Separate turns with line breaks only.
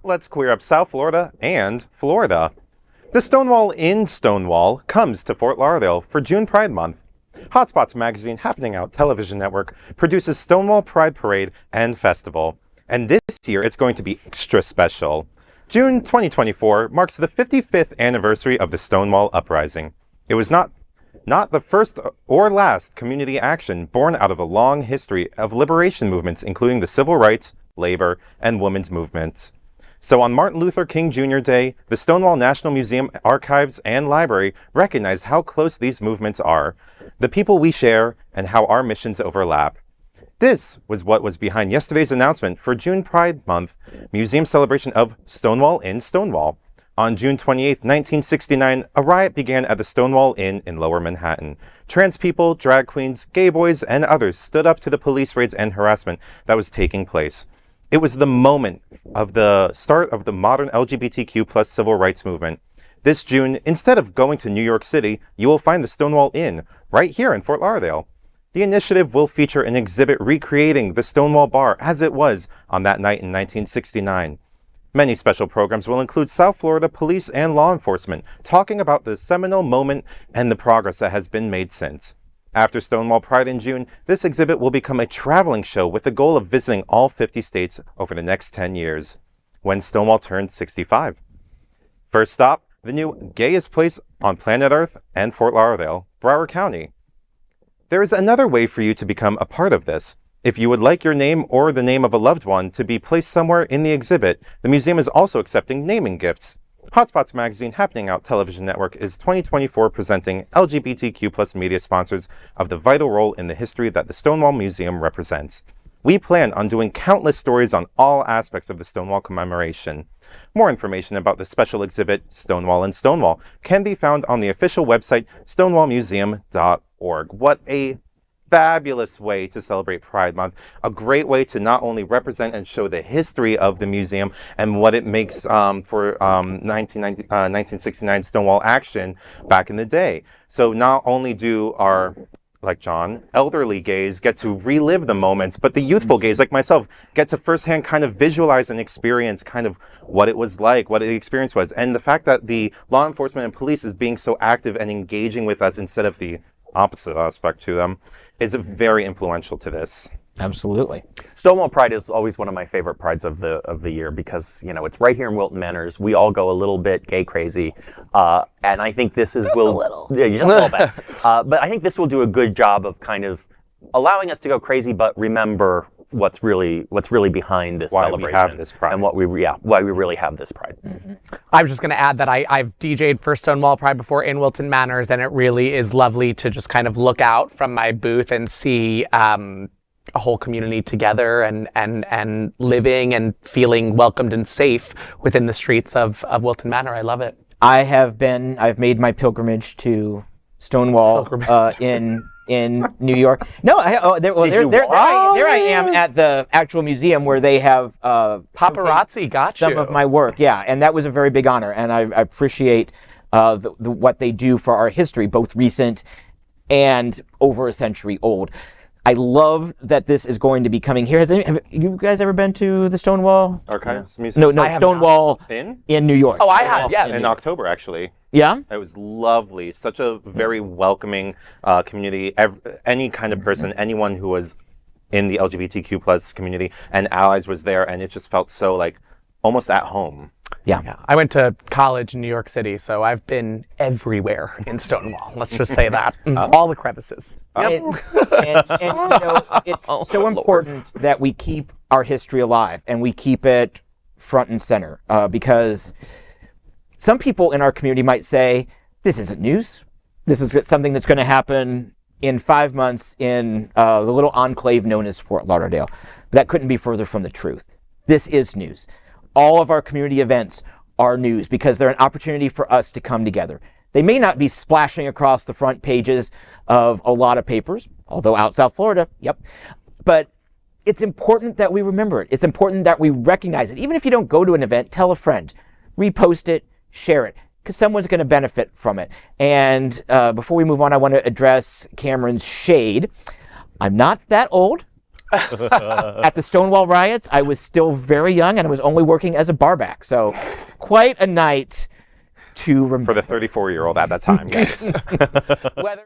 Let's queer up South Florida and Florida. The Stonewall in Stonewall comes to Fort Lauderdale for June Pride Month. Hotspots magazine Happening Out television network produces Stonewall Pride Parade and Festival. And this year it's going to be extra special. June 2024 marks the 55th anniversary of the Stonewall Uprising. It was not the first or last community action born out of a long history of liberation movements, including the civil rights, labor, and women's movements. So on Martin Luther King Jr. Day, the Stonewall National Museum Archives and Library recognized how close these movements are, the people we share, and how our missions overlap. This was what was behind yesterday's announcement for June Pride Month museum celebration of Stonewall in Stonewall. On June 28, 1969, a riot began at the Stonewall Inn in Lower Manhattan. Trans people, drag queens, gay boys, and others stood up to the police raids and harassment that was taking place. It was the moment of the start of the modern LGBTQ+ civil rights movement. This June, instead of going to New York City, you will find the Stonewall Inn right here in Fort Lauderdale. The initiative will feature an exhibit recreating the Stonewall Bar as it was on that night in 1969. Many special programs will include South Florida police and law enforcement talking about the seminal moment and the progress that has been made since. After Stonewall Pride in June, this exhibit will become a traveling show with the goal of visiting all 50 states over the next 10 years, when Stonewall turns 65. First stop, the new gayest place on planet Earth and Fort Lauderdale, Broward County. There is another way for you to become a part of this. If you would like your name or the name of a loved one to be placed somewhere in the exhibit, the museum is also accepting naming gifts. Hotspots magazine Happening Out television network is 2024 presenting LGBTQ+ media sponsors of the vital role in the history that the Stonewall Museum represents. We plan on doing countless stories on all aspects of the Stonewall commemoration. More information about the special exhibit, Stonewall in Stonewall, can be found on the official website, stonewallmuseum.org. What a fabulous way to celebrate Pride Month. A great way to not only represent and show the history of the museum and what it makes for 1969 Stonewall action back in the day. So not only do our, like John, elderly gays get to relive the moments, but the youthful gays like myself get to firsthand kind of visualize and experience kind of what it was like, what the experience was. And the fact that the law enforcement and police is being so active and engaging with us instead of the opposite aspect to them is very influential to this.
Absolutely.
Stonewall Pride is always one of my favorite prides of the year because, you know, it's right here in Wilton Manors. We all go a little bit gay crazy. And I think this is
just a little.
Yeah, just a little bit. But I think this will do a good job of kind of allowing us to go crazy, but remember what's really behind this celebration.
Why we have this pride.
And why we really have this pride.
Mm-hmm.
I was just going to add that I've DJ'd for Stonewall Pride before in Wilton Manors, and it really is lovely to just kind of look out from my booth and see a whole community together and living and feeling welcomed and safe within the streets of Wilton Manor. I love it.
I've made my pilgrimage to Stonewall in New York. No, there I am at the actual museum where they have
paparazzi got
some of my work. Yeah, and that was a very big honor, and I appreciate what they do for our history, both recent and over a century old. I love that this is going to be coming here. Have you guys ever been to the Stonewall
Archives Museum?
No, Stonewall in New York.
Oh, I have, yes.
In October, actually.
Yeah?
It was lovely. Such a very welcoming community. Any kind of person, anyone who was in the LGBTQ+ community and allies was there, and it just felt so like almost at home.
Yeah.
I went to college in New York City, so I've been everywhere in Stonewall. Let's just say that. All the crevices.
And you know, it's so important that we keep our history alive and we keep it front and center because some people in our community might say, this isn't news. This is something that's going to happen in 5 months in the little enclave known as Fort Lauderdale. But that couldn't be further from the truth. This is news. All of our community events are news because they're an opportunity for us to come together. They may not be splashing across the front pages of a lot of papers, although out South Florida, yep. But it's important that we remember it. It's important that we recognize it. Even if you don't go to an event, tell a friend, repost it, share it, because someone's going to benefit from it. And before we move on, I want to address Cameron's shade. I'm not that old. At the Stonewall riots, I was still very young and I was only working as a barback. So quite a night to remember.
For the 34-year-old at that time, yes.
Whether